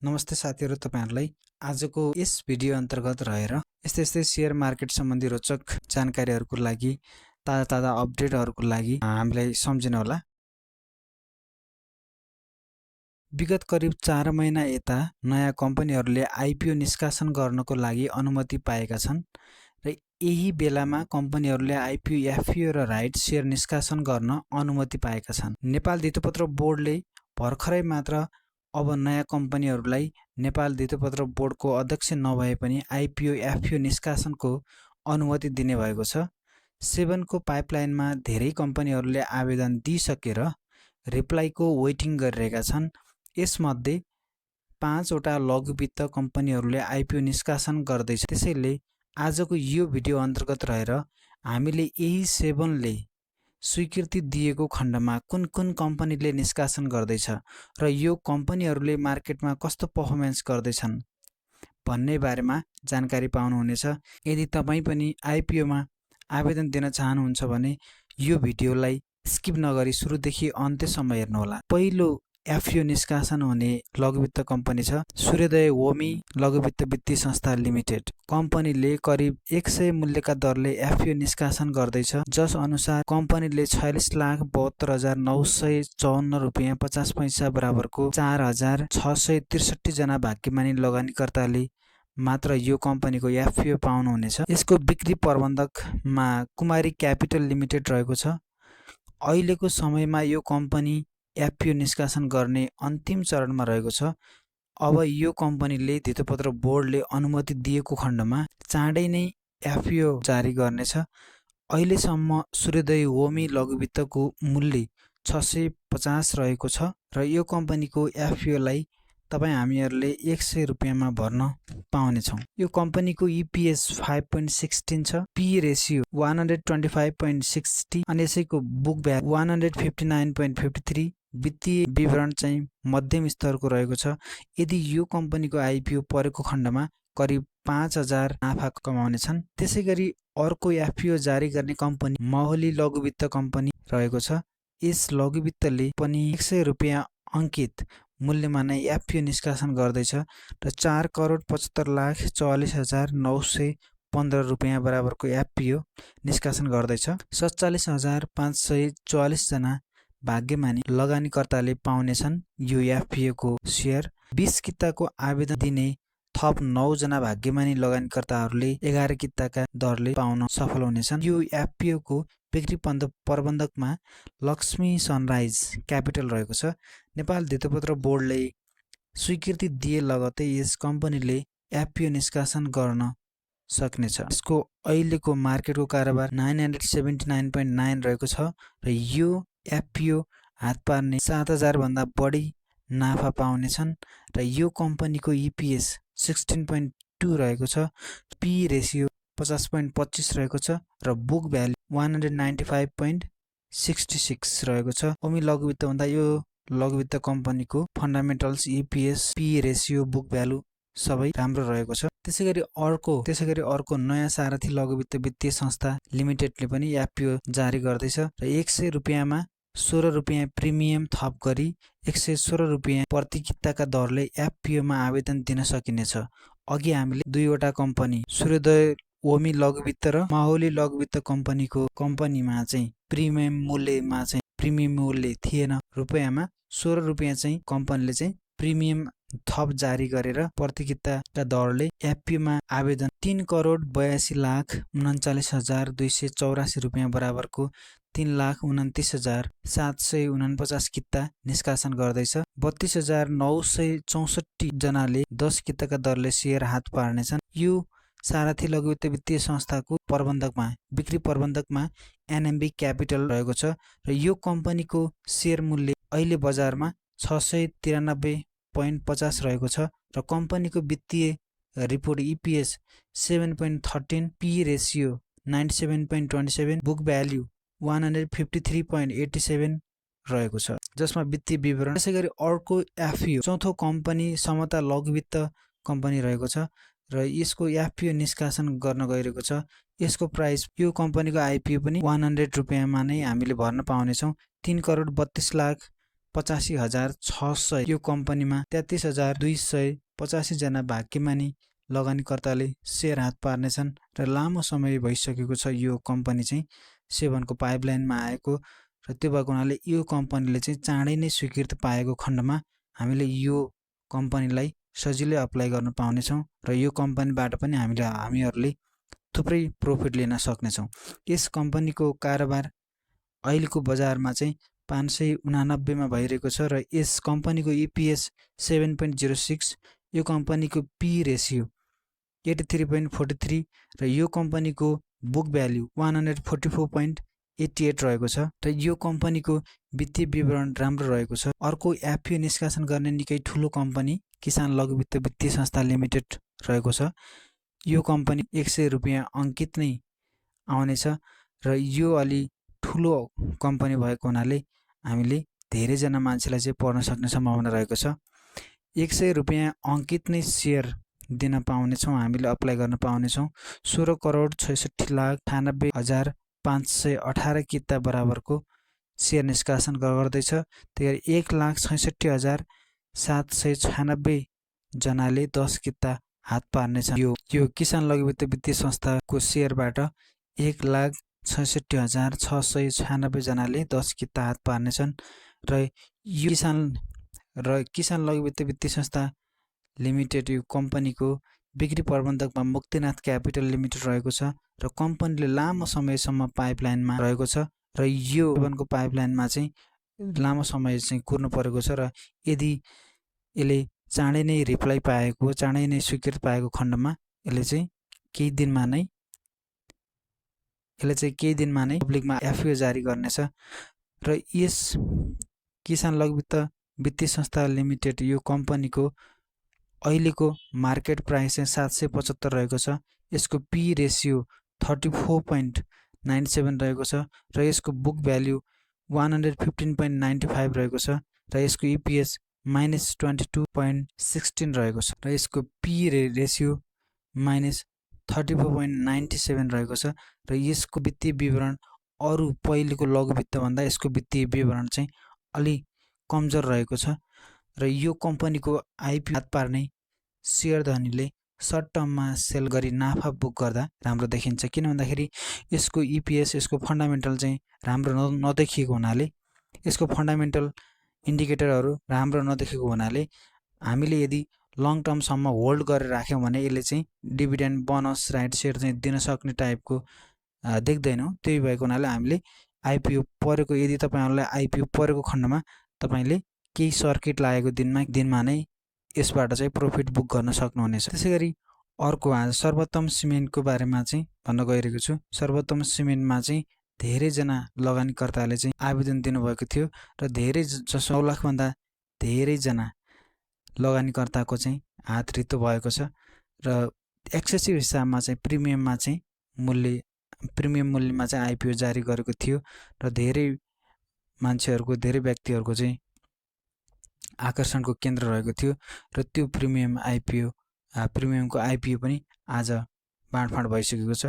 नमस्ते साथीहरु, तपाईहरुलाई आजको यस भिडियो अन्तर्गत रहेर यस्तै शेयर मार्केट सम्बन्धी रोचक जानकारीहरुको लागि ताजा अपडेटहरुको लागि हामीलाई सम्झिनु होला। विगत करिब 4 महिना यता नयाँ कम्पनीहरुले आइपीओ निष्कासन गर्नको लागि अनुमति पाएका छन् र यही बेलामा कम्पनीहरुले आइपीओ, एफपीओ र राइट शेयर निष्कासन गर्न अनुमति पाएका छन्। नेपाल धितोपत्र बोर्डले भर्खरै मात्र अब नयाँ कम्पनीहरुलाई नेपाल धितोपत्र बोर्डको अध्यक्ष नभए पनि आइपीओ, एफपीओ निष्कासनको अनुमति दिने भएको छ। 7 को पाइपलाइनमा धेरै कम्पनीहरुले आवेदन दिइसकेर रिप्लाईको वेटिङ गरिरहेका छन्। यसमध्ये 5 वटा लघुवित्त कम्पनीहरुले आइपीओ निष्कासन गर्दैछ। त्यसैले आजको यो भिडियो अन्तर्गत रहेर हामीले यही 7 ले स्वीकृति दिएको खण्डमा कुन कुन कम्पनीले निष्कासन गर्दैछ र यो कम्पनीहरुले मार्केटमा कस्तो परफर्मेन्स गर्दैछन् भन्ने बारेमा जानकारी पाउनुहुनेछ। यदि तपाई पनि आइपीओ मा आवेदन दिन चाहनुहुन्छ भने यो भिडियोलाई स्किप नगरी सुरुदेखि अन्त्यसम्म हेर्नुहोला। पहिलो एफपीओ निष्कासन हुने लघुवित्त कम्पनी छ सूर्योदय होमी लघुवित्त वित्तीय संस्था लिमिटेड। कम्पनीले करिब 100 मूल्यका दरले एफपीओ निष्कासन गर्दैछ, जस अनुसार कम्पनीले 46,72,954 रुपैयाँ 50 पैसा बराबरको 4,663 जना भाग्यमानी लगानीकर्ताले मात्र यो कम्पनीको एफपीओ पाउनुहुनेछ। यसको बिक्री प्रबन्धकमा कुमारी क्यापिटल लिमिटेड रहेको छ। अहिलेको समयमा यो कम्पनी एफपीओ निष्कासन गर्ने अन्तिम चरणमा रहेको छ। अब यो कम्पनीले धितोपत्र बोर्डले अनुमति दिएको खण्डमा चाँडै नै एफपीओ जारी गर्नेछ। अहिलेसम्म सूर्योदय होमी लघुवित्तको मूल्य 650 रहेको छ र यो कम्पनीको एफपीओ लाई तपाई हामीहरुले 100 रुपैयाँमा भर्न पाउने छौं। यो कम्पनीको ईपीएस 5.16 छ, पी रेशियो 125.60 अनि यसैको बुक भ्यालु 159.53, वित्तीय विवरण चाहिँ मध्यम स्तरको रहेको छ। यदि यो कम्पनीको आइपीओ परेको खण्डमा करिब 5,000 नाफा कमाउने छन्। त्यसैगरी अर्को एफपीओ जारी गर्ने कम्पनी माहुली लघुवित्त कम्पनी रहेको छ। यस लघुवित्तले पनि 100 रुपैयाँ अंकित मूल्यमा नै एफपीओ निष्कासन गर्दैछ र 4,75,44,915 रुपैयाँ बराबरको एफपीओ निष्कासन गर्दैछ। 47,544 जना भाग्यमानी लगानीकर्ताले पाउनेछन् यो एफपीओ को शेयर। 20 किताको आवेदन दिने थप 9 जना भाग्यमानी लगानीकर्ताहरूले 11 किताका दरले पाउन सफल हुनेछन्। यो एफपीओ को बिक्री प्रबन्धकमा लक्ष्मी सनराइज क्यापिटल रहेको छ। नेपाल धितोपत्र बोर्डले स्वीकृति दिए लगतै यस कम्पनीले एफपीओ निष्कासन गर्न सक्नेछ। यसको अहिलेको मार्केटको कारोबार 979.9 रहेको छ र यो एफपीओ हात पार्ने 7,000 भन्दा बढी नाफा पाउनेछन् र यो कम्पनीको ईपीएस 16.2 रहेको छ, पी रेशियो 50.25 रहेको छ र बुक भ्यालु 195.66 रहेको छ। ओमी लघुवित्त भन्दा यो लघुवित्त कम्पनीको fundamentals, EPS, P ratio, book value सबै राम्रो रहेको छ। त्यसैगरी अर्को नयाँ सारथी लघुवित्त वित्तीय संस्था लिमिटेडले पनि एफपीओ जारी गर्दैछ र 100 रुपैयाँमा 16 रुपैयाँ प्रिमियम थप गरी 116 रुपैयाँ प्रति किताका दरले एफपीओ मा आवेदन दिन सकिनेछ। अघि हामीले दुईवटा कम्पनी सूर्योदय होमी लघुवित्त र माहुली लघुवित्त कम्पनीमा चाहिँ प्रिमियम मूल्य थिएन रुपैयाँमा 16 रुपैयाँ चाहिँ कम्पनीले चाहिँ प्रिमियम थप जारी गरेर प्रति किताका दरले एफपीओ मा आवेदन 3,42,39,284 रुपैयाँ बराबरको 3,29,749 किता निष्कासन गर्दैछ। 32,964 जनाले 10 किताका दरले शेयर हात पार्नेछन्। यो सारथी लघुवित्त वित्तीय संस्थाको बिक्री प्रबन्धकमा एनएमबी क्यापिटल रहेको छ र यो कम्पनीको शेयर मूल्य अहिले बजारमा 693.50 रहेको छ र कम्पनीको वित्तीय report EPS 7.13, P ratio 97.27, book value 153.87 रहेको छ, जसमा वित्तीय विवरण। त्यसैगरी अर्को एफपीओ चौथो कम्पनी समता लघुवित्त कम्पनी रहेको छ र यसको एफपीओ निष्कासन गर्न गइरहेको छ। यसको प्राइस यो कम्पनीको आइपीओ पनि 100 रुपैयाँमा नै हामीले भर्न पाउने छौं। 3,32,00,000 85,600 यो कम्पनीमा 33,285 जना भाग्यमानी लगानीकर्ताले सेयर हात पार्नेछन् र लामो समय भइसकेको छ यो कम्पनी चाहिँ सेभनको पाइपलाइनमा आएको र त्यो भएको हुनाले यो कम्पनीले चाहिँ चाँडै नै स्वीकृति पाएको खण्डमा हामीले यो कम्पनीलाई सजिलै अप्लाई गर्न पाउनेछौँ र यो कम्पनीबाट पनि हामीहरूले थुप्रै प्रफिट लिन सक्नेछौँ। यस कम्पनीको कारोबार अहिलेको बजारमा चाहिँ 589 मा भइरहेको छ र यस कम्पनीको EPS 7.06, यो कम्पनीको P रेसियो 83.43 र यो कम्पनीको बुक भ्याल्यु 144.88 रहेको छ र यो कम्पनीको वित्तीय विवरण राम्रो रहेको छ। अर्को FPO निष्कासन गर्ने निकै ठुलो कम्पनी किसान लघु वित्त वित्तीय संस्था लिमिटेड रहेको छ। यो कम्पनी 100 रुपियाँ अङ्कित नै आउनेछ र यो अलि ठुलो कम्पनी भएको हुनाले हामीले धेरैजना मान्छेलाई चाहिँ पढ्न सक्ने सम्भावना रहेको छ। 100 रुपियाँ अङ्कित नै सेयर दिन पाउनेछौँ, हामीले अप्लाई गर्न पाउनेछौँ। 16,66,98,518 किता बराबरको सेयर निष्कासन गर्दैछ। त्यही 1,66,796 जनाले 10 किता हात पार्नेछन्। यो किसान लघु वित्त वित्तीय संस्थाको सेयरबाट 1,66,696 जनाले 10 किता हात पार्नेछन् र यो किसान लघु वित्त वित्तीय संस्था लिमिटेड यो कम्पनीको बिक्री प्रबन्धकमा मुक्तिनाथ क्यापिटल लिमिटेड रहेको छ र कम्पनीले लामो समयसम्म पाइपलाइनमा रहेको छ र यो सेभनको पाइपलाइनमा चाहिँ लामो समय चाहिँ कुर्नु परेको छ र यदि यसले चाँडै नै रिप्लाई पाएको, चाँडै नै स्वीकृति पाएको खण्डमा यसले चाहिँ केही दिनमा नै पब्लिकमा FPO जारी गर्नेछ र यस किसान लघु वित्त वित्तीय संस्था लिमिटेड यो कम्पनीको अहिलेको मार्केट प्राइस चाहिँ 775 रहेको छ। यसको P रेसियो 34.97 रहेको छ र यसको बुक भ्याल्यु 115.95 रहेको छ र यसको EPS -22.16 रहेको छ र यसको P रेसियो -34.97 रहेको छ र यसको वित्तीय विवरण अरू पहिलेको लघु वित्तभन्दा यसको वित्तीय विवरण चाहिँ अलि कमजोर रहेको छ र यो कम्पनीको IPO हात पार्ने सेयर धनीले सर्ट टर्ममा सेल गरी नाफा बुक गर्दा राम्रो देखिन्छ। किन भन्दाखेरि यसको EPS, यसको फन्डामेन्टल चाहिँ राम्रो नदेखिएको हुनाले, यसको फन्डामेन्टल इन्डिकेटरहरू राम्रो नदेखेको हुनाले हामीले यदि लङ टर्मसम्म होल्ड गरेर राख्यौँ भने यसले चाहिँ डिभिडेन्ड, बोनस, राइट सेयर चाहिँ दिन सक्ने टाइपको देख्दैनौँ। त्यही भएको हुनाले हामीले IPO परेको, यदि तपाईँहरूलाई IPO परेको खण्डमा तपाईँले केही सर्किट लागेको दिनमा नै यसबाट चाहिँ प्रफिट बुक गर्न सक्नुहुनेछ। त्यसैगरी अर्को आज सर्वोत्तम सिमेन्टको बारेमा चाहिँ भन्न गइरहेको छु। सर्वोत्तम सिमेन्टमा चाहिँ धेरैजना लगानीकर्ताले चाहिँ आवेदन दिनुभएको थियो र धेरै जसो 9 लाखभन्दा धेरैजना लगानीकर्ताको चाहिँ हात रित्तो भएको छ र एक्सेसिभ हिसाबमा चाहिँ प्रिमियममा चाहिँ IPO जारी गरेको थियो र धेरै मान्छेहरूको, धेरै व्यक्तिहरूको चाहिँ आकर्षणको केन्द्र रहेको थियो र त्यो प्रिमियमको IPO पनि आज बाँडफाँड भइसकेको छ।